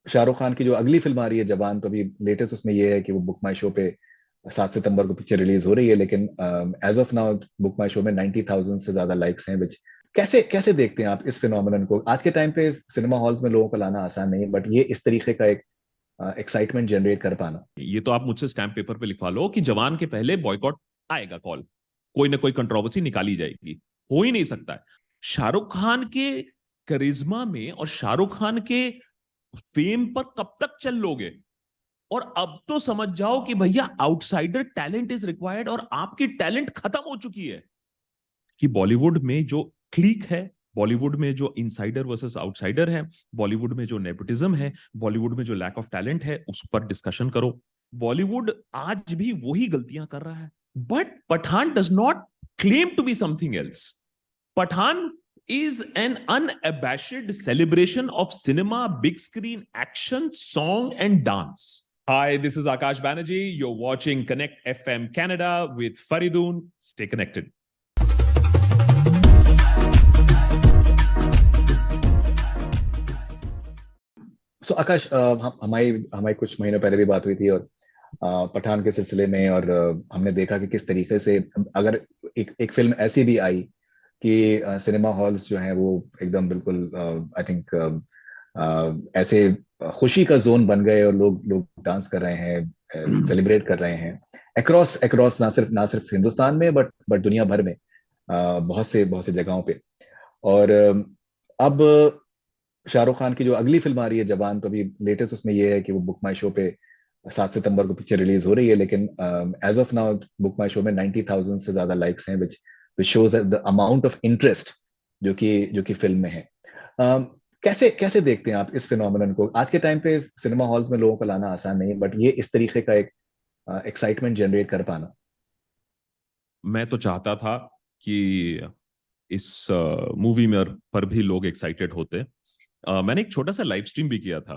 शाहरुख खान की जो अगली फिल्म आ रही है जवान, तो अभी लेटेस्ट उसमें ये है कि वो बुक माई शो पे 7 सितंबर को पिक्चर रिलीज हो रही है, लेकिन as of now BookMyShow में 90,000 से ज्यादा लाइक्स हैं। विच कैसे कैसे देखते हैं आप इस फिनोमिनन को? आज के टाइम पे सिनेमा हॉल्स में लोगों को लाना आसान नहीं है, बट ये इस तरीके का एक एक्साइटमेंट जनरेट कर पाना। ये तो आप मुझसे स्टैम्प पेपर पे लिखवा लो कि जवान के पहले बॉयकॉट आएगा कॉल, कोई ना कोई कंट्रोवर्सी निकाली जाएगी। हो ही नहीं सकता है। शाहरुख खान के करिश्मा में और शाहरुख खान के फेम पर कब तक चल लोगे? और अब तो समझ जाओ कि भैया आउटसाइडर टैलेंट इज रिक्वायर्ड, और आपकी टैलेंट खत्म हो चुकी है। कि बॉलीवुड में जो क्लिक है, बॉलीवुड में जो इनसाइडर वर्सेस आउटसाइडर है, बॉलीवुड में जो नेपोटिज्म है, बॉलीवुड में जो लैक ऑफ टैलेंट है, उस पर डिस्कशन करो। बॉलीवुड आज भी वही गलतियां कर रहा है। But Pathaan does not claim to be something else. Pathaan is an unabashed celebration of cinema, big screen action, song, and dance. Hi, this is Akash Banerjee. You're watching Connect FM Canada with Faridun. Stay connected. सो आकाश, हमारी हमारी कुछ महीनों पहले भी बात हुई थी, और पठान के सिलसिले में, और हमने देखा कि किस तरीके से अगर एक एक फिल्म ऐसी भी आई कि सिनेमा हॉल्स जो हैं वो एकदम बिल्कुल आई थिंक ऐसे खुशी का जोन बन गए, और लोग लोग डांस कर रहे हैं, सेलिब्रेट कर रहे हैं अक्रॉस अक्रॉस, ना सिर्फ हिंदुस्तान में, बट दुनिया भर में, बहुत से जगहों पे। और अब शाहरुख खान की जो अगली फिल्म आ रही है जवान, तो अभी लेटेस्ट उसमें ये है कि वो बुक माई शो पे 7 सितंबर को पिक्चर रिलीज हो रही है, लेकिन as of now BookMyShow में 90,000 से ज्यादा लाइक्स हैं, which which shows the amount of interest जो कि फिल्म में है। कैसे कैसे देखते हैं आप इस फिनोमिनन को? आज के टाइम पे सिनेमा हॉल्स में लोगों को लाना आसान नहीं है, बट ये इस तरीके का एक एक्साइटमेंट जनरेट कर पाना। मैं तो चाहता था कि इस मूवी में पर भी लोग एक्साइटेड होते। मैंने एक छोटा सा लाइव स्ट्रीम भी किया था।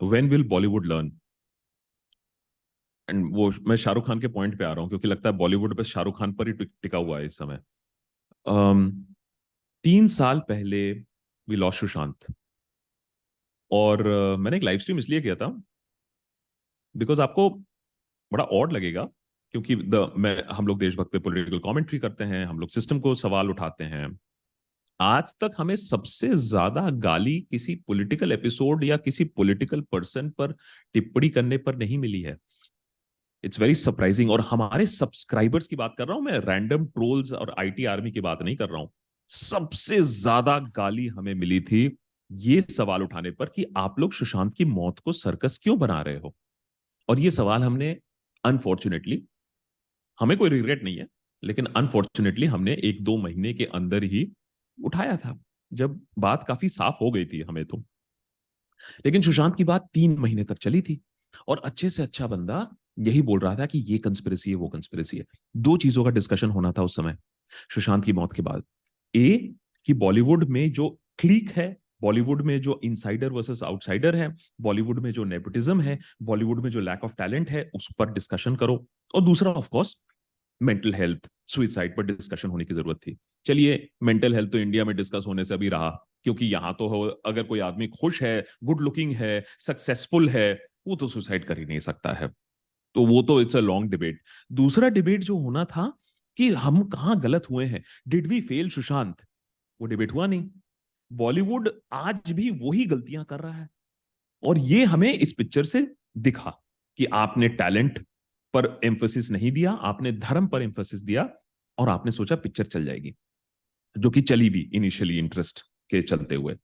When will Bollywood learn? And वो मैं शाहरुख खान के पॉइंट पे आ रहा हूँ क्योंकि लगता है बॉलीवुड पे शाहरुख खान पर ही टिका हुआ है इस समय। 3 साल पहले वी लॉस्ट सुशांत। और मैंने एक लाइव स्ट्रीम इसलिए किया था बिकॉज आपको बड़ा ऑड लगेगा, क्योंकि हम लोग देशभक्त पे पॉलिटिकल कमेंट्री करते हैं, हम लोग सिस्टम को सवाल उठाते हैं। आज तक हमें सबसे ज्यादा गाली किसी पॉलिटिकल एपिसोड या किसी पॉलिटिकल पर्सन पर टिप्पणी करने पर नहीं मिली है। It's very surprising. और हमारे सब्सक्राइबर्स की बात कर रहा हूं मैं, रैंडम ट्रोल्स और आईटी आर्मी की बात नहीं कर रहा हूं। सबसे ज्यादा गाली हमें मिली थी ये सवाल उठाने पर कि आप लोग सुशांत की मौत को सर्कस क्यों बना रहे हो। और ये सवाल हमने अनफॉर्चुनेटली, हमें कोई रिग्रेट नहीं है, लेकिन अनफॉर्चुनेटली हमने 1-2 महीने के अंदर ही उठाया था, जब बात काफी साफ हो गई थी हमें तो। लेकिन सुशांत की बात 3 महीने तक चली थी, और अच्छे से अच्छा बंदा यही बोल रहा था कि ये कंस्पिरेसी है, वो कंस्पिरेसी है। दो चीजों का डिस्कशन होना था उस समय सुशांत की मौत के बाद। ए, कि बॉलीवुड में जो क्लिक है, बॉलीवुड में जो इनसाइडर वर्सेस आउटसाइडर है, बॉलीवुड में जो नेपोटिज्म है, बॉलीवुड में जो लैक ऑफ टैलेंट है, उस पर डिस्कशन करो। और दूसरा of course mental health, suicide पर डिस्कशन होने की जरूरत थी। चलिए, मेंटल हेल्थ तो इंडिया में डिस्कस होने से अभी रहा, क्योंकि यहां तो अगर कोई आदमी खुश है, गुड लुकिंग है, सक्सेसफुल है, वो तो सुसाइड कर ही नहीं सकता है। तो वो तो इट्स अ लॉन्ग डिबेट। दूसरा डिबेट जो होना था कि हम कहां गलत हुए हैं, डिड वी फेल सुशांत, वो डिबेट हुआ नहीं। बॉलीवुड आज भी वही गलतियां कर रहा है, और ये हमें इस पिक्चर से दिखा कि आपने टैलेंट पर एम्फोसिस नहीं दिया, आपने धर्म पर एम्फोसिस दिया, और आपने सोचा पिक्चर चल जाएगी, जो कि चली भी इनिशियली इंटरेस्ट के चलते हुए।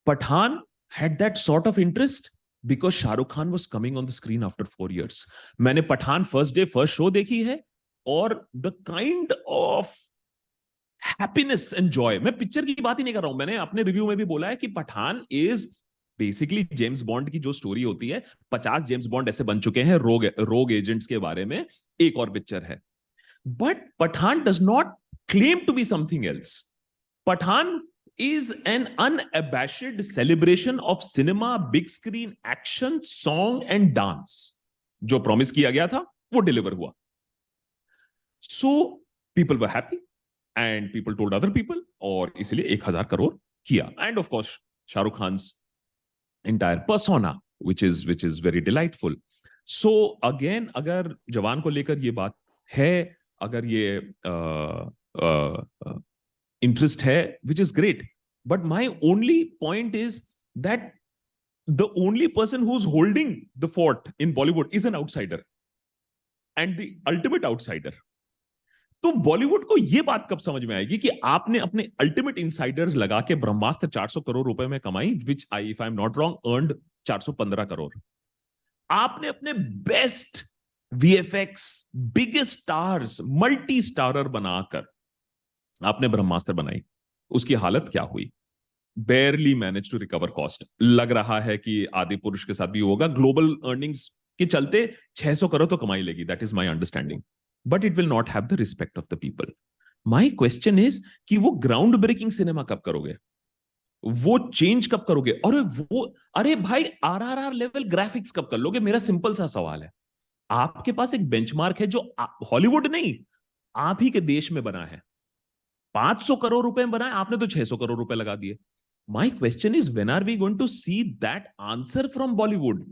Pathan had that sort of interest because Shahrukh Khan was coming on the screen after 4 years. मैंने Pathaan first day first show देखी है, और the kind of happiness and joy, मैं पिक्चर की बात ही नहीं कर रहा हूं, मैंने अपने रिव्यू में भी बोला है कि Pathaan is basically James Bond की जो स्टोरी होती है। 50 जेम्स बॉन्ड ऐसे बन चुके हैं रोग रोग एजेंट्स के बारे में, एक और पिक्चर है। But Pathaan does not claim to be something else. Pathaan is an unabashed celebration of cinema, big screen action, song and dance. जो प्रॉमिस किया गया था वो डिलीवर हुआ। So people were happy and people told other people, और इसलिए 1,000 करोड़ किया। End of course Shahrukh Khan's entire persona, which is very delightful. So again, अगर जवान को लेकर ये बात है, अगर ये interest है, which is great, but my only point is that the only person who's holding the fort in Bollywood is an outsider, and the ultimate outsider. तो बॉलीवुड को ये बात कब समझ में आएगी कि आपने अपने अल्टीमेट इनसाइडर्स लगा के ब्रह्मास्त्र 400 करोड़ रुपए में कमाई, which I if I am not wrong earned 415 crore. आपने अपने best VFX biggest stars multi starrer बनाकर आपने ब्रह्मास्त्र बनाई, उसकी हालत क्या हुई? Barely manage to recover cost. लग रहा है कि आदि पुरुष के साथ भी होगा, ग्लोबल अर्निंग्स के चलते 600 करोड़ तो कमाई लेगी, that is my understanding, but it will not have the respect of the people. My question is कि वो ग्राउंड ब्रेकिंग सिनेमा कब करोगे, वो चेंज कब करोगे, और वो अरे भाई आरआरआर लेवल ग्राफिक्स कब कर लोगे? मेरा सिंपल सा सवाल है। आपके पास एक बेंचमार्क है जो हॉलीवुड नहीं आप ही के देश में बना है, 500 करोड़ रुपए में बना है, आपने तो 600 करोड़ रुपए लगा दिए। My question is when are we going to see that answer from Bollywood?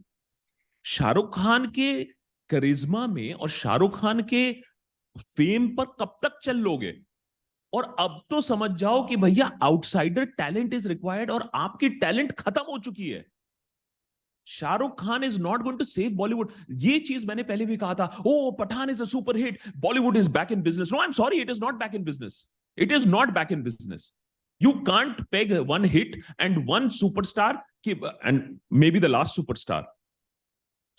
Shahrukh Khan के करिश्मा में और शाहरुख खान के फेम पर कब तक चल लोगे? और अब तो समझ जाओ कि भैया आउटसाइडर टैलेंट इज रिक्वायर्ड और आपकी टैलेंट खत्म हो चुकी है। Shahrukh Khan is not going to save Bollywood. ये चीज मैंने पहले भी कहा था, oh Pathaan is a super hit, Bollywood is back in business. No, I am sorry, it is not back in business. It is not back in business. You can't peg one hit and one superstar, and maybe the last superstar.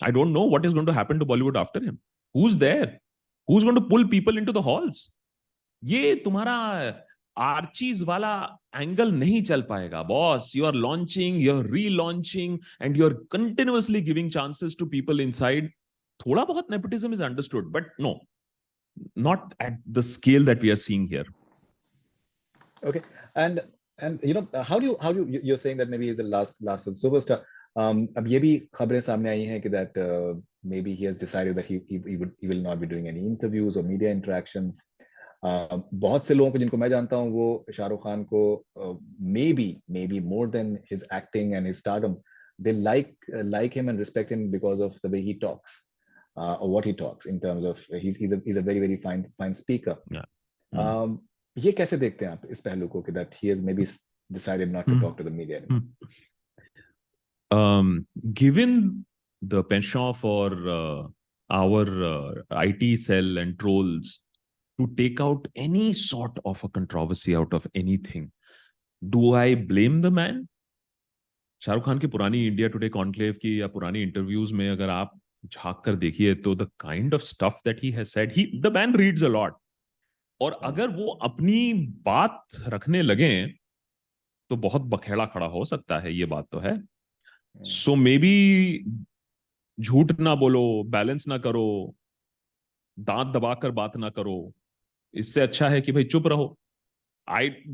I don't know what is going to happen to Bollywood after him. Who's there? Who's going to pull people into the halls? ये तुम्हारा Archies वाला angle नहीं चल पाएगा boss. You are launching, you are relaunching and you are continuously giving chances to people inside. थोड़ा बहुत nepotism is understood, but no, not at the scale that we are seeing here. Okay, and you know how do you're saying that maybe he's the last superstar. अब ये भी खबरें सामने आई हैं कि that maybe he has decided that he will not be doing any interviews or media interactions. बहुत से लोगों को जिनको मैं जानता हूँ वो शाहरुख खान को maybe more than his acting and his stardom, they like him and respect him because of the way he talks, or what he talks in terms of he's a very fine speaker. Yeah. ये कैसे देखते हैं आप इस पहलू को कि that he has maybe decided not to talk to the media anymore? Given the penchant for our IT cell and trolls to take out any sort of a controversy out of anything, do I blame the man? Shahrukh Khan की पुरानी India today conclave की या पुरानी interviews में अगर आप झांक कर देखिए तो the kind of stuff that he has said, the man reads a lot. और अगर वो अपनी बात रखने लगे तो बहुत बखेड़ा खड़ा हो सकता है, ये बात तो है। सो मे बी झूठ ना बोलो, बैलेंस ना करो, दांत दबाकर बात ना करो, इससे अच्छा है कि भाई चुप रहो।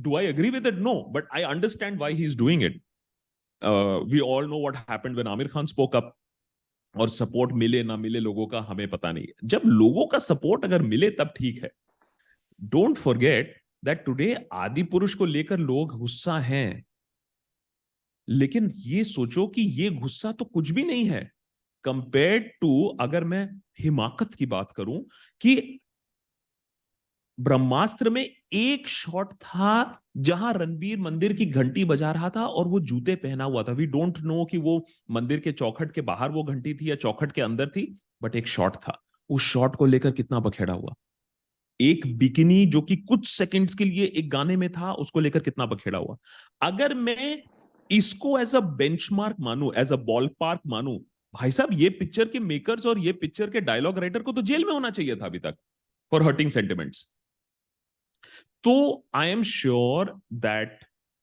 Do I agree with it? No, but I understand why he's doing it. We all know what happened when Amir Khan spoke up. और सपोर्ट मिले ना मिले लोगों का हमें पता नहीं। जब लोगों का सपोर्ट अगर मिले तब ठीक है। डोंट फॉरगेट दैट टुडे आदि पुरुष को लेकर लोग गुस्सा हैं, लेकिन ये सोचो कि ये गुस्सा तो कुछ भी नहीं है कंपेयर्ड टू, अगर मैं हिमाकत की बात करूं, कि ब्रह्मास्त्र में एक शॉट था जहां रणबीर मंदिर की घंटी बजा रहा था और वो जूते पहना हुआ था। वी डोंट नो कि वो मंदिर के चौखट के बाहर वो घंटी थी या चौखट के अंदर थी, बट एक शॉट था। उस शॉट को लेकर कितना बखेड़ा हुआ। एक बिकिनी जो कि कुछ सेकंड्स के लिए एक गाने में था, उसको लेकर कितना बखेड़ा हुआ। अगर मैं इसको एज अ बेंचमार्क मानूं, एज अ बॉल पार्क मानूं, भाई साहब ये पिक्चर के मेकर्स और ये पिक्चर के डायलॉग राइटर को तो जेल में होना चाहिए था अभी तक फॉर हर्टिंग सेंटिमेंट्स। तो I am sure that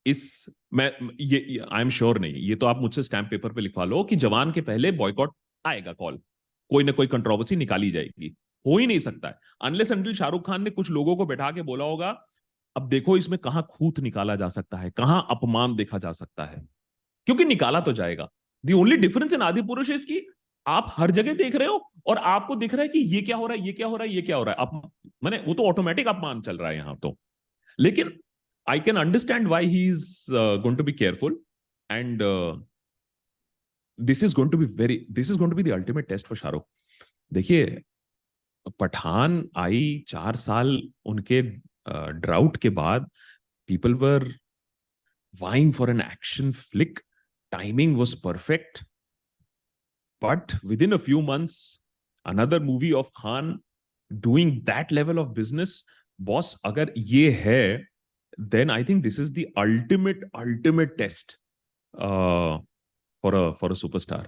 I am sure नहीं, ये तो आप मुझसे स्टैंप पेपर पे लिखवा लो कि जवान के पहले बॉयकॉट आएगा कॉल, कोई ना कोई कंट्रोवर्सी निकाली जाएगी। हो ही नहीं सकता है अनलेस अनटिल शाहरुख खान ने कुछ लोगों को बैठा के बोला होगा अब देखो इसमें कहां खूंट निकाला जा सकता है, कहां अपमान देखा जा सकता है, क्योंकि निकाला तो जाएगा। द ओनली डिफरेंस इन आदि पुरुष इज कि आप हर जगह देख रहे हो और आपको दिख रहा है कि ये क्या हो रहा है, ये क्या हो रहा है, ये क्या हो रहा है। मैंने वो तो ऑटोमेटिक अपमान चल रहा है यहां तो। लेकिन I can understand why he is going to be careful. And this is going to be the ultimate test for Shahrukh. देखिए, पठान आई 4 साल उनके ड्राउट के बाद, people were vying for an action flick. Timing was perfect. But within a few months, another movie of Khan doing that level of business, boss, agar ye hai, then I think this is the ultimate test for a superstar.